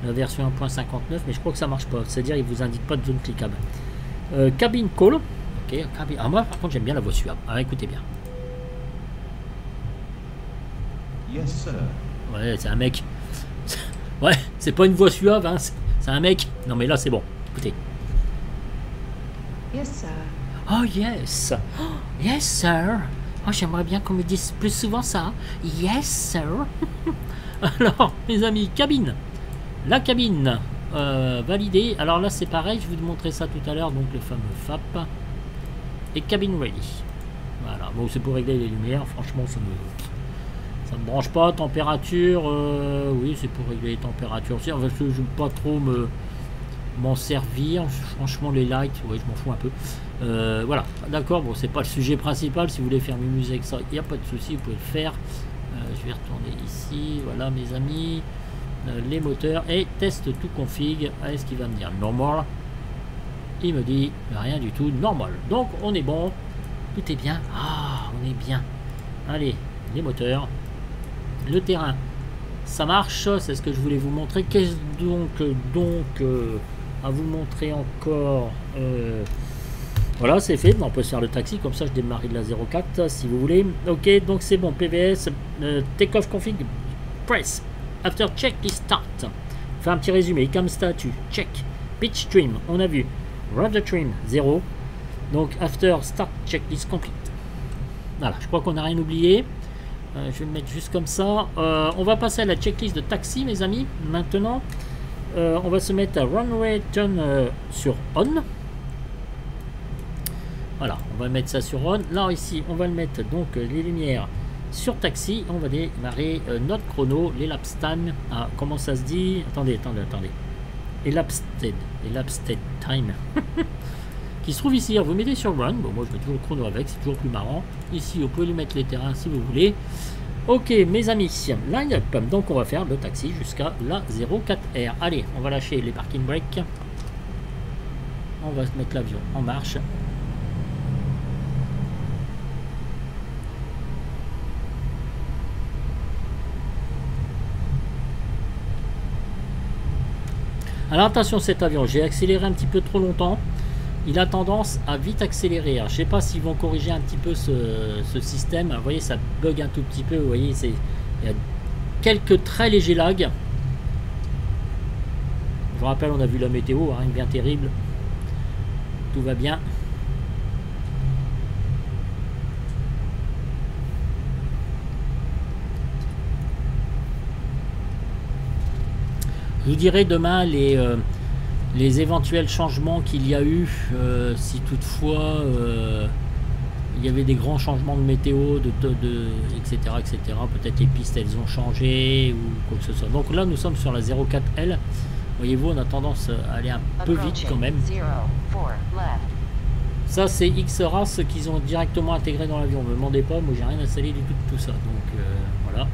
la version 1.59, mais je crois que ça marche pas. C'est-à-dire, il vous indique pas de zone cliquable. Cabin call, ok. Ah, moi par contre j'aime bien la voix suave. Ah, écoutez bien. Yes, sir. Ouais, c'est un mec. Ouais, c'est pas une voix suave, hein. C'est un mec. Non mais là c'est bon. Écoutez. Yes, sir. Oh yes. Oh, yes, sir. Oh, j'aimerais bien qu'on me dise plus souvent ça. Yes, sir. Alors, mes amis, cabine. La cabine validée. Alors là, c'est pareil. Je vais vous montrer ça tout à l'heure. Donc, le fameux FAP. Et cabine ready. Voilà. Bon, c'est pour régler les lumières. Franchement, ça me branche pas. Température. Oui, c'est pour régler les températures. Je ne veux pas trop m'en servir. Franchement, les lights, ouais, je m'en fous un peu. Voilà, d'accord, bon, c'est pas le sujet principal. Si vous voulez faire m'amuser avec ça, il n'y a pas de souci, vous pouvez le faire. Je vais retourner ici, voilà mes amis, les moteurs, et test tout config. Est-ce qu'il va me dire normal? Il me dit rien du tout, normal. Donc on est bon, tout est bien. Ah, on est bien. Allez, les moteurs, le terrain, ça marche, c'est ce que je voulais vous montrer. Qu'est-ce donc à vous montrer encore? Voilà, c'est fait. On peut se faire le taxi, comme ça je démarre de la 04 si vous voulez. Ok, donc c'est bon. PVS, take-off config, press. After checklist start. Faire un petit résumé. Cam statut, check. Pitch trim, on a vu. Rudder trim, 0. Donc after start checklist complete. Voilà, je crois qu'on n'a rien oublié. Je vais le mettre juste comme ça. On va passer à la checklist de taxi, mes amis. Maintenant, on va se mettre à runway turn sur on. Voilà, on va mettre ça sur on. Là, ici, on va le mettre donc les lumières sur taxi. On va démarrer notre chrono, l'elapsed time. Ah, comment ça se dit? Attendez. Elapsed time. Qui se trouve ici. Vous mettez sur run. Bon, moi, je mets toujours le chrono avec. C'est toujours plus marrant. Ici, vous pouvez lui mettre les terrains si vous voulez. Ok, mes amis. Line up. Donc, on va faire le taxi jusqu'à la 04R. Allez, on va lâcher les parking brakes. On va mettre l'avion en marche. Alors attention, cet avion, j'ai accéléré un petit peu trop longtemps. Il a tendance à vite accélérer. Alors, je ne sais pas s'ils vont corriger un petit peu ce système. Vous voyez, ça bug un tout petit peu. Vous voyez, il y a quelques très légers lags. Je vous rappelle, on a vu la météo, rien de bien terrible. Tout va bien. Je vous dirai demain les éventuels changements qu'il y a eu, si toutefois il y avait des grands changements de météo, etc. Peut-être les pistes elles ont changé ou quoi que ce soit. Donc là nous sommes sur la 04L. Voyez-vous, on a tendance à aller un peu vite quand même. Ça c'est X-Race qu'ils ont directement intégré dans l'avion. Ne me demandez pas, moi j'ai rien installé du tout de tout ça. Donc voilà.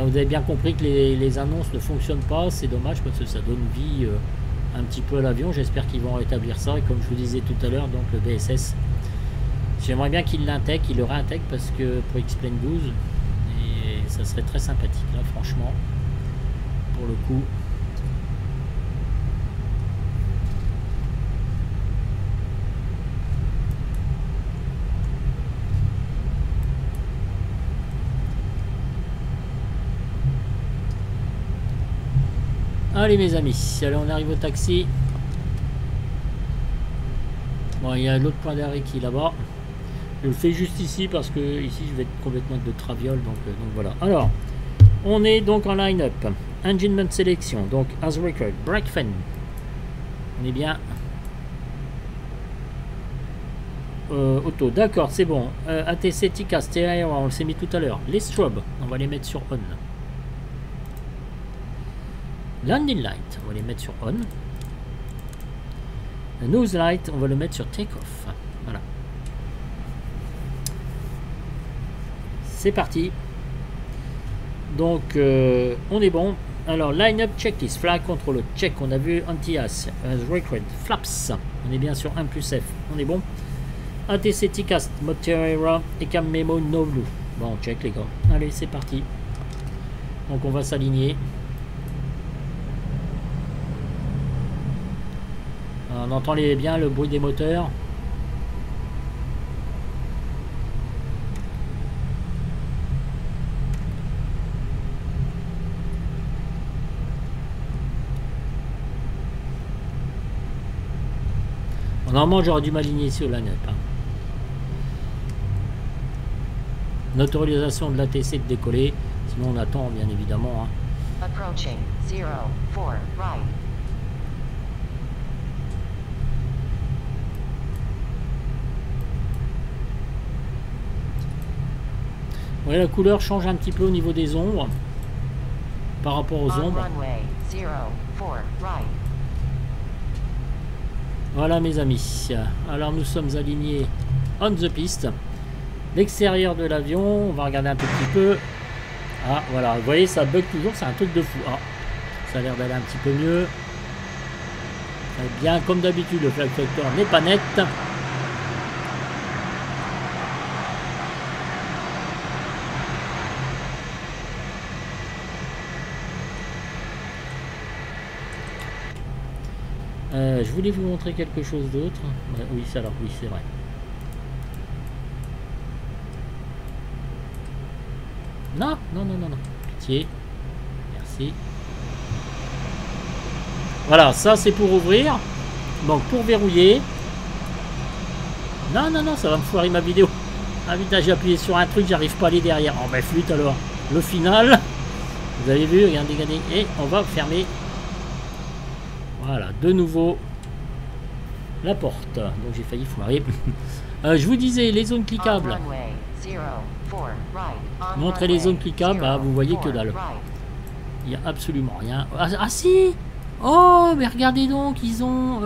Vous avez bien compris que les annonces ne fonctionnent pas, c'est dommage parce que ça donne vie un petit peu à l'avion. J'espère qu'ils vont rétablir ça. Et comme je vous disais tout à l'heure, donc le BSS, j'aimerais bien qu'ils l'intègrent, qu'ils le réintègrent parce que pour X-Plane 12, et ça serait très sympathique là, franchement, pour le coup. Allez mes amis, allez on arrive au taxi. Bon, il y a l'autre point d'arrêt qui est là-bas. Je le fais juste ici parce que ici je vais être complètement de traviole, donc voilà. Alors, on est donc en line-up. Engine sélection, donc as record, brake fan. On est bien. Auto, d'accord, c'est bon. ATC, TICA, stéréo, on s'est mis tout à l'heure. Les strobes, on va les mettre sur on. Landing light, on va les mettre sur on. Le nose light, on va le mettre sur take off. Voilà. C'est parti. Donc, on est bon. Alors, line-up checklist, flag control check, on a vu anti-as, record, flaps, on est bien sur 1 plus F, on est bon. ATC TCAS, Motorera, et Cam Memo, no blue. Bon, check les gars. Allez, c'est parti. Donc, on va s'aligner. On entend bien le bruit des moteurs. Normalement, j'aurais dû m'aligner sur la note. Autorisation de l'ATC de décoller. Sinon, on attend, bien évidemment. Approaching 04 right. Ouais, la couleur change un petit peu au niveau des ombres par rapport aux ombres. Voilà mes amis. Alors nous sommes alignés on the piste. L'extérieur de l'avion, on va regarder un petit peu. Ah voilà, vous voyez ça bug toujours, c'est un truc de fou. Ah, ça a l'air d'aller un petit peu mieux. Bien comme d'habitude, le flag factor n'est pas net. Je voulais vous montrer quelque chose d'autre. Oui, ça alors, oui, c'est vrai. Non, non, non, non, non. Pitié. Merci. Voilà, ça c'est pour ouvrir. Donc pour verrouiller. Non, non, non, ça va me foirer ma vidéo. Ah putain, j'ai appuyé sur un truc, j'arrive pas à aller derrière. Oh ben flûte alors. Le final. Vous avez vu, regardez, regardez. Et on va fermer. Voilà, de nouveau la porte. Donc j'ai failli foirer. Je vous disais, les zones cliquables. Montrer les zones cliquables, bah, vous voyez que dalle. Il n'y a absolument rien. Ah si. Oh, mais regardez donc, ils ont...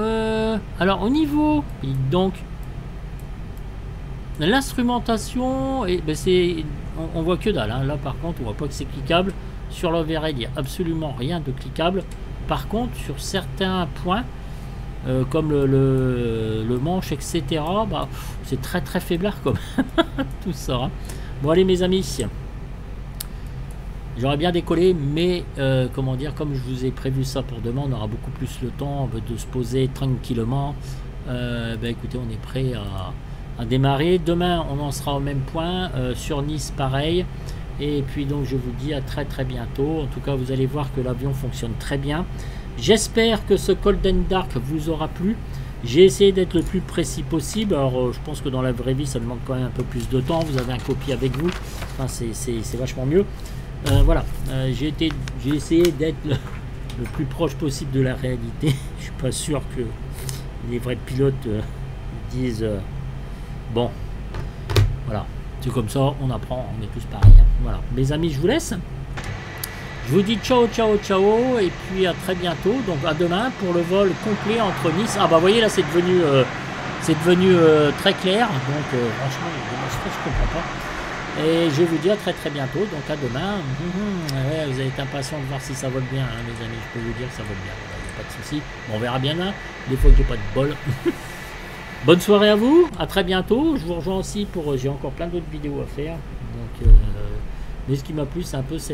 Alors, au niveau... Donc, l'instrumentation, ben on voit que dalle. Hein. Là, par contre, on voit pas que c'est cliquable. Sur l'overhead, il n'y a absolument rien de cliquable. Par contre, sur certains points, comme le manche, etc., bah, c'est très très faiblard comme tout ça. Hein. Bon, allez, mes amis. J'aurais bien décollé, mais comment dire, comme je vous ai prévu ça pour demain, on aura beaucoup plus le temps de se poser tranquillement. Ben écoutez, on est prêt à démarrer. Demain, on en sera au même point. Sur Nice, pareil. Et puis donc, je vous dis à très très bientôt. En tout cas, vous allez voir que l'avion fonctionne très bien. J'espère que ce Cold & Dark vous aura plu. J'ai essayé d'être le plus précis possible. Alors, je pense que dans la vraie vie, ça demande quand même un peu plus de temps. Vous avez un copier avec vous. Enfin, c'est vachement mieux. Voilà, j'ai essayé d'être le plus proche possible de la réalité. Je suis pas sûr que les vrais pilotes disent bon, voilà, c'est comme ça, on apprend, on est tous pareils. Hein. Voilà, mes amis, je vous laisse. Je vous dis ciao, ciao, ciao, et puis à très bientôt. Donc à demain pour le vol complet entre Nice. Ah bah vous voyez là, c'est devenu très clair. Donc franchement, je comprends pas. Et je vous dis à très très bientôt, donc à demain. Ouais, vous avez été impatient de voir si ça vole bien, hein, mes amis, je peux vous dire que ça vole bien, il n'y a pas de souci. Bon, on verra bien là, des fois que j'ai pas de bol. Bonne soirée à vous, à très bientôt. Je vous rejoins aussi pour, j'ai encore plein d'autres vidéos à faire. Donc, mais ce qui m'a plu, c'est un peu ce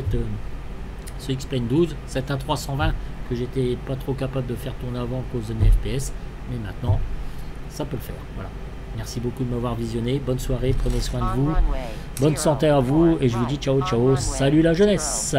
X-Plane 12, cette A320 que j'étais pas trop capable de faire tourner avant à cause de mes FPS. Mais maintenant, ça peut le faire, voilà. Merci beaucoup de m'avoir visionné. Bonne soirée, prenez soin de vous. Bonne santé à vous et je vous dis ciao ciao. Salut la jeunesse.